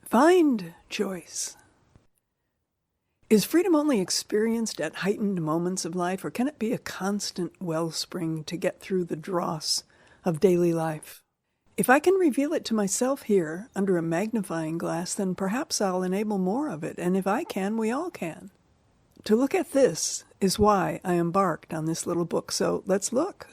Find choice. Is freedom only experienced at heightened moments of life, or can it be a constant wellspring to get through the dross of daily life? If I can reveal it to myself here under a magnifying glass, then perhaps I'll enable more of it, and if I can, we all can. To look at this is why I embarked on this little book, so let's look.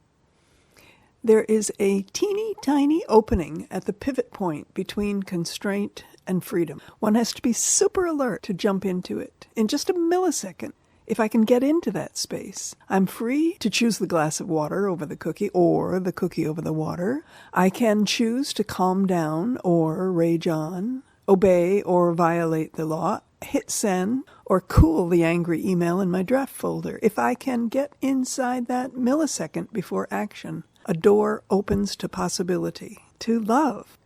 There is a teeny tiny opening at the pivot point between constraint and freedom. One has to be super alert to jump into it. In just a millisecond, if I can get into that space, I'm free to choose the glass of water over the cookie or the cookie over the water. I can choose to calm down or rage on, obey or violate the law, hit send, or cool the angry email in my draft folder. If I can get inside that millisecond before action, a door opens to possibility, to love.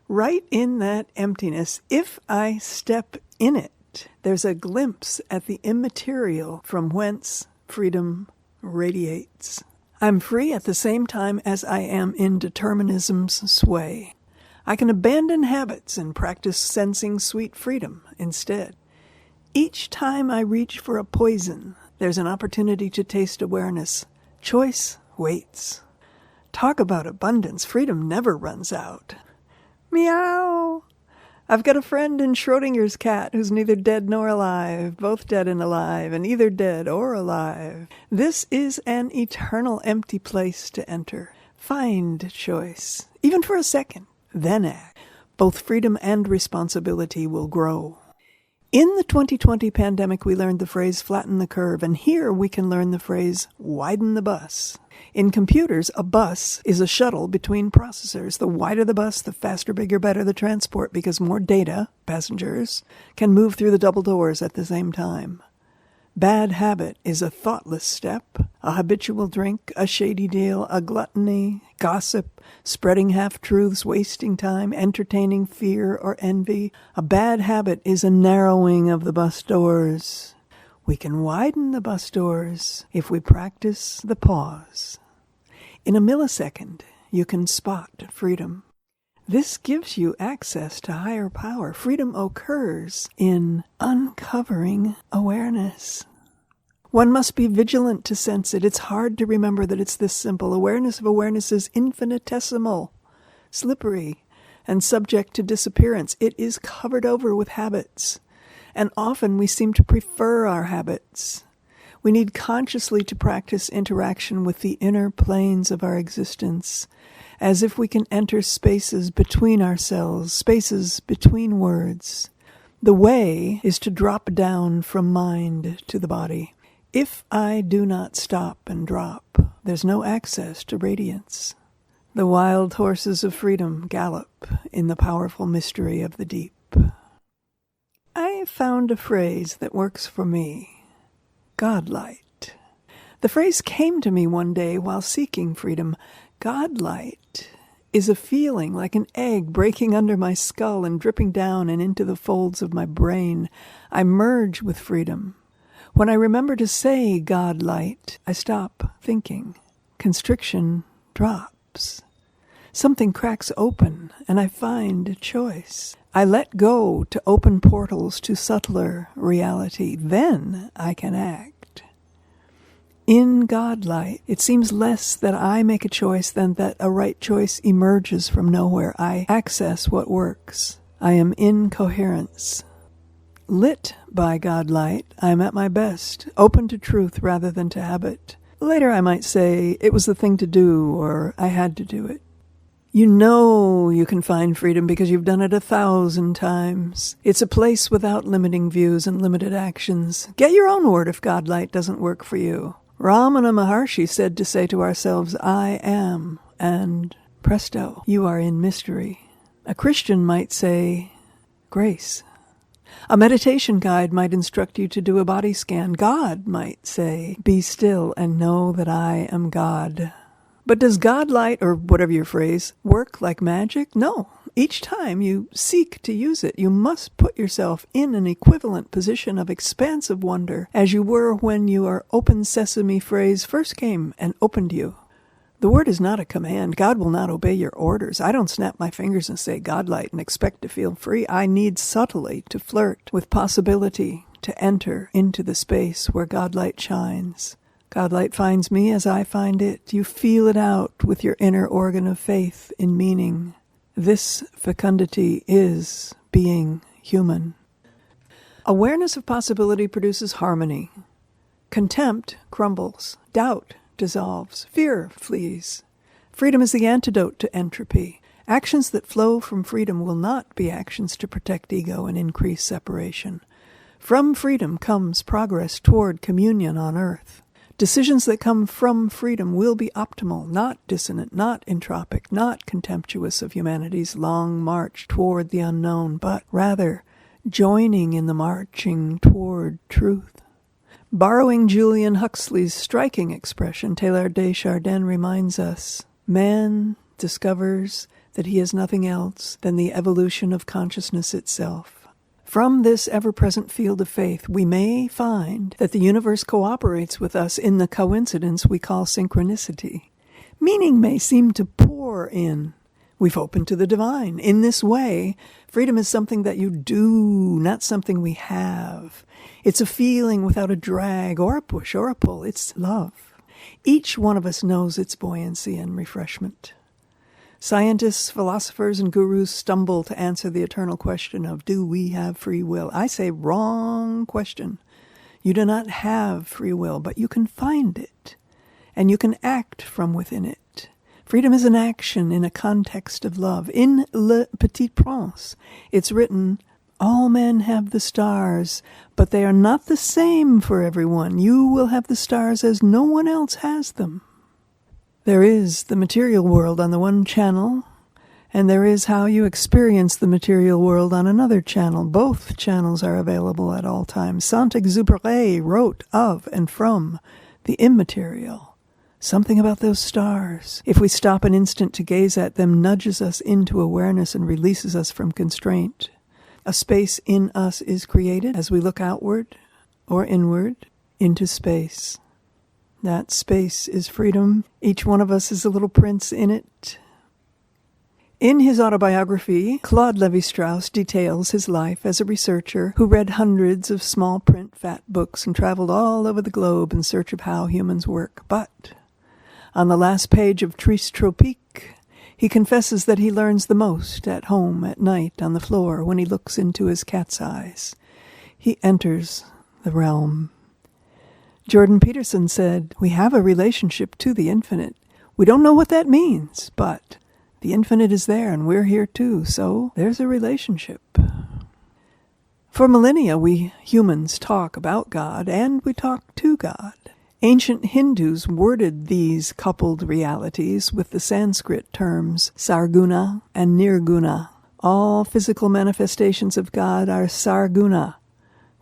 Right in that emptiness, if I step in it, there's a glimpse at the immaterial from whence freedom radiates. I'm free at the same time as I am in determinism's sway. I can abandon habits and practice sensing sweet freedom instead. Each time I reach for a poison, there's an opportunity to taste awareness. Choice waits. Talk about abundance. Freedom never runs out. Meow. I've got a friend in Schrodinger's cat who's neither dead nor alive, both dead and alive, and either dead or alive. This is an eternal empty place to enter. Find choice, even for a second, then act. Both freedom and responsibility will grow. In the 2020 pandemic, we learned the phrase flatten the curve, and here we can learn the phrase widen the bus. In computers, a bus is a shuttle between processors. The wider the bus, the faster, bigger, better the transport, because more data, passengers, can move through the double doors at the same time. Bad habit is a thoughtless step, a habitual drink, a shady deal, a gluttony, gossip, spreading half-truths, wasting time, entertaining fear or envy. A bad habit is a narrowing of the bus doors. We can widen the bus doors if we practice the pause. In a millisecond, you can spot freedom. This gives you access to higher power. Freedom occurs in uncovering awareness. One must be vigilant to sense it. It's hard to remember that it's this simple. Awareness of awareness is infinitesimal, slippery, and subject to disappearance. It is covered over with habits, and often we seem to prefer our habits. We need consciously to practice interaction with the inner planes of our existence, as if we can enter spaces between ourselves, spaces between words. The way is to drop down from mind to the body. If I do not stop and drop, there's no access to radiance. The wild horses of freedom gallop in the powerful mystery of the deep. I found a phrase that works for me. Godlight. The phrase came to me one day while seeking freedom. Godlight is a feeling like an egg breaking under my skull and dripping down and into the folds of my brain. I merge with freedom. When I remember to say Godlight, I stop thinking. Constriction drops. Something cracks open, and I find choice. I let go to open portals to subtler reality. Then I can act. In Godlight, it seems less that I make a choice than that a right choice emerges from nowhere. I access what works. I am in coherence. Lit by Godlight, I am at my best, open to truth rather than to habit. Later I might say, it was the thing to do, or I had to do it. You know you can find freedom because you've done it 1,000 times. It's a place without limiting views and limited actions. Get your own word if Godlight doesn't work for you. Ramana Maharshi said to say to ourselves, I am, and presto, you are in mystery. A Christian might say, grace. A meditation guide might instruct you to do a body scan. God might say, be still and know that I am God. But does Godlight, or whatever your phrase, work like magic? No. Each time you seek to use it, you must put yourself in an equivalent position of expansive wonder, as you were when your open sesame phrase first came and opened you. The word is not a command. God will not obey your orders. I don't snap my fingers and say Godlight and expect to feel free. I need subtly to flirt with possibility, to enter into the space where Godlight shines. Godlight finds me as I find it. You feel it out with your inner organ of faith in meaning. This fecundity is being human. Awareness of possibility produces harmony. Contempt crumbles. Doubt dissolves. Fear flees. Freedom is the antidote to entropy. Actions that flow from freedom will not be actions to protect ego and increase separation. From freedom comes progress toward communion on earth. Decisions that come from freedom will be optimal, not dissonant, not entropic, not contemptuous of humanity's long march toward the unknown, but rather joining in the marching toward truth. Borrowing Julian Huxley's striking expression, Teilhard de Chardin reminds us, man discovers that he is nothing else than the evolution of consciousness itself. From this ever-present field of faith, we may find that the universe cooperates with us in the coincidence we call synchronicity. Meaning may seem to pour in. We've opened to the divine. In this way, freedom is something that you do, not something we have. It's a feeling without a drag or a push or a pull. It's love. Each one of us knows its buoyancy and refreshment. Scientists, philosophers, and gurus stumble to answer the eternal question of, do we have free will? I say, wrong question. You do not have free will, but you can find it, and you can act from within it. Freedom is an action in a context of love. In Le Petit Prince, it's written, all men have the stars, but they are not the same for everyone. You will have the stars as no one else has them. There is the material world on the one channel, and there is how you experience the material world on another channel. Both channels are available at all times. Saint-Exupéry wrote of and from the immaterial. Something about those stars, if we stop an instant to gaze at them, nudges us into awareness and releases us from constraint. A space in us is created as we look outward or inward into space. That space is freedom. Each one of us is a little prince in it. In his autobiography, Claude Lévi-Strauss details his life as a researcher who read hundreds of small print fat books and traveled all over the globe in search of how humans work. But on the last page of Tristes Tropiques, he confesses that he learns the most at home at night on the floor when he looks into his cat's eyes. He enters the realm. Jordan Peterson said, we have a relationship to the infinite. We don't know what that means, but the infinite is there and we're here too, so there's a relationship. For millennia, we humans talk about God and we talk to God. Ancient Hindus worded these coupled realities with the Sanskrit terms sarguna and nirguna. All physical manifestations of God are sarguna,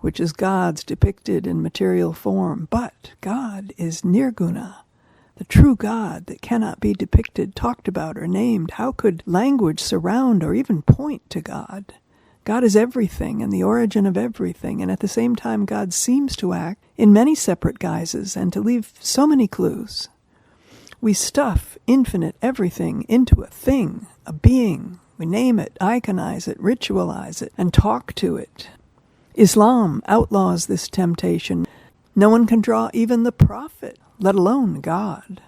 which is gods depicted in material form. But God is nirguna, the true God that cannot be depicted, talked about, or named. How could language surround or even point to God? God is everything and the origin of everything, and at the same time God seems to act in many separate guises and to leave so many clues. We stuff infinite everything into a thing, a being. We name it, iconize it, ritualize it, and talk to it. Islam outlaws this temptation. No one can draw even the prophet, let alone God.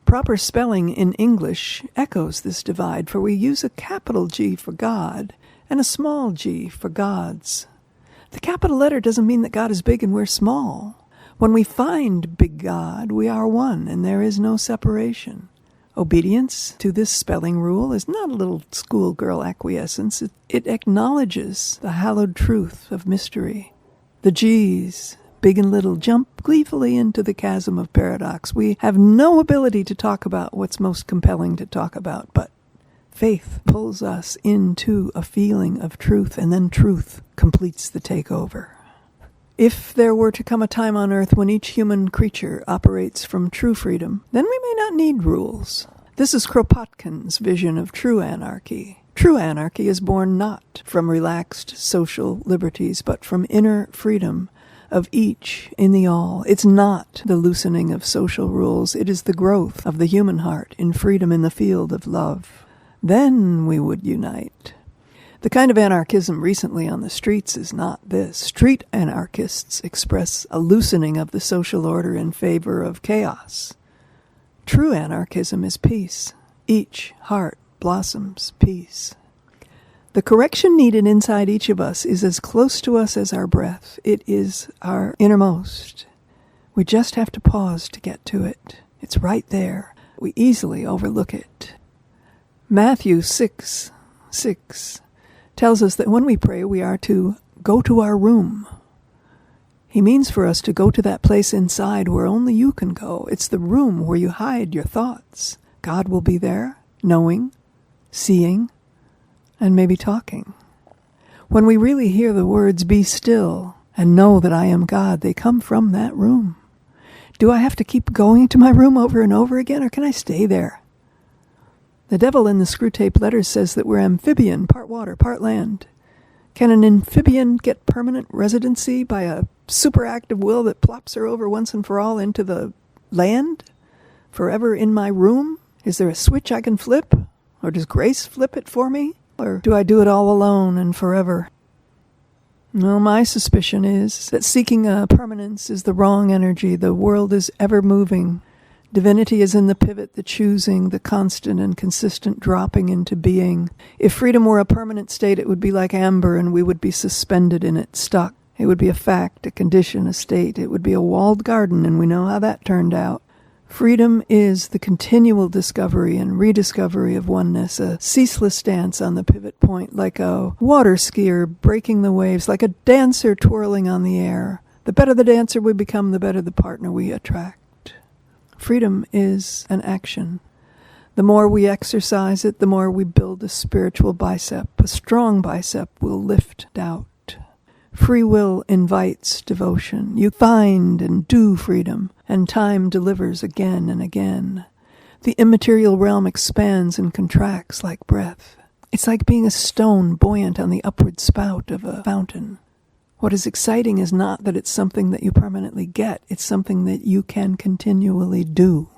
Proper spelling in English echoes this divide, for we use a capital G for God and a small g for gods. The capital letter doesn't mean that God is big and we're small. When we find big God, we are one, and there is no separation. Obedience to this spelling rule is not a little schoolgirl acquiescence. It acknowledges the hallowed truth of mystery. The G's, big and little, jump gleefully into the chasm of paradox. We have no ability to talk about what's most compelling to talk about, but faith pulls us into a feeling of truth, and then truth completes the takeover. If there were to come a time on earth when each human creature operates from true freedom, then we may not need rules. This is Kropotkin's vision of true anarchy. True anarchy is born not from relaxed social liberties, but from inner freedom, of each in the all. It's not the loosening of social rules. It is the growth of the human heart in freedom in the field of love. Then we would unite. The kind of anarchism recently on the streets is not this. Street anarchists express a loosening of the social order in favor of chaos. True anarchism is peace. Each heart blossoms peace. The correction needed inside each of us is as close to us as our breath. It is our innermost. We just have to pause to get to it. It's right there. We easily overlook it. Matthew 6:6 tells us that when we pray, we are to go to our room. He means for us to go to that place inside where only you can go. It's the room where you hide your thoughts. God will be there, knowing, seeing, and maybe talking. When we really hear the words, "Be still and know that I am God," they come from that room. Do I have to keep going to my room over and over again, or can I stay there? The devil in the Screwtape Letters says that we're amphibian, part water, part land. Can an amphibian get permanent residency by a superactive will that plops her over once and for all into the land? Forever in my room? Is there a switch I can flip? Or does grace flip it for me? Or do I do it all alone and forever? No, my suspicion is that seeking a permanence is the wrong energy. The world is ever moving. Divinity is in the pivot, the choosing, the constant and consistent dropping into being. If freedom were a permanent state, it would be like amber, and we would be suspended in it, stuck. It would be a fact, a condition, a state. It would be a walled garden, and we know how that turned out. Freedom is the continual discovery and rediscovery of oneness, a ceaseless dance on the pivot point, like a water skier breaking the waves, like a dancer twirling on the air. The better the dancer we become, the better the partner we attract. Freedom is an action. The more we exercise it, the more we build a spiritual bicep. A strong bicep will lift doubt. Free will invites devotion. You find and do freedom, and time delivers again and again. The immaterial realm expands and contracts like breath. It's like being a stone buoyant on the upward spout of a fountain. What is exciting is not that it's something that you permanently get, it's something that you can continually do.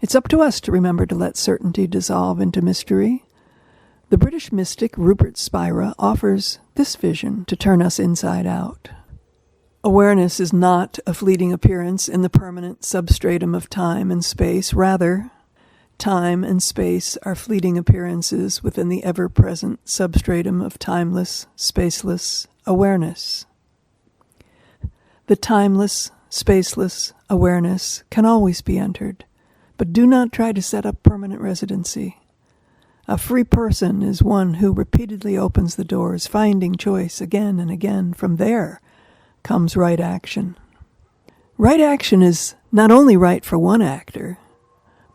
It's up to us to remember to let certainty dissolve into mystery. The British mystic Rupert Spira offers this vision to turn us inside out. Awareness is not a fleeting appearance in the permanent substratum of time and space. Rather, time and space are fleeting appearances within the ever-present substratum of timeless, spaceless awareness. The timeless, spaceless awareness can always be entered, but do not try to set up permanent residency. A free person is one who repeatedly opens the doors, finding choice again and again. From there comes right action. Right action is not only right for one actor,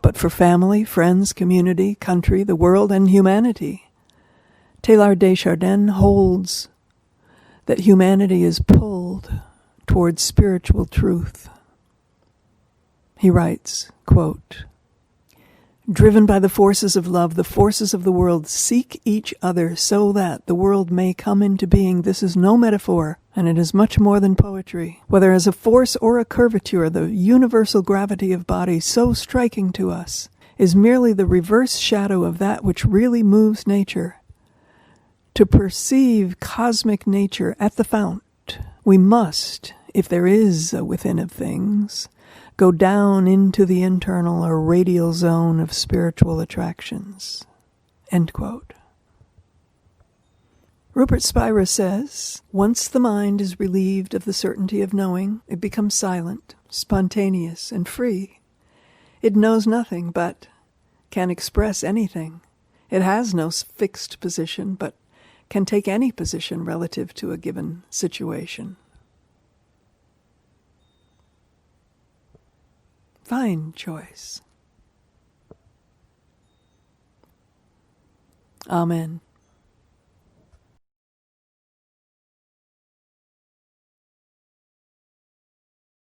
but for family, friends, community, country, the world, and humanity. Teilhard de Chardin holds that humanity is pulled towards spiritual truth. He writes, quote, "Driven by the forces of love, the forces of the world seek each other so that the world may come into being. This is no metaphor, and it is much more than poetry. Whether as a force or a curvature, the universal gravity of bodies, so striking to us, is merely the reverse shadow of that which really moves nature. To perceive cosmic nature at the fount, we must, if there is a within of things, go down into the internal or radial zone of spiritual attractions." End quote. Rupert Spira says, once the mind is relieved of the certainty of knowing, it becomes silent, spontaneous, and free. It knows nothing, but can express anything. It has no fixed position, but can take any position relative to a given situation. Find choice. Amen.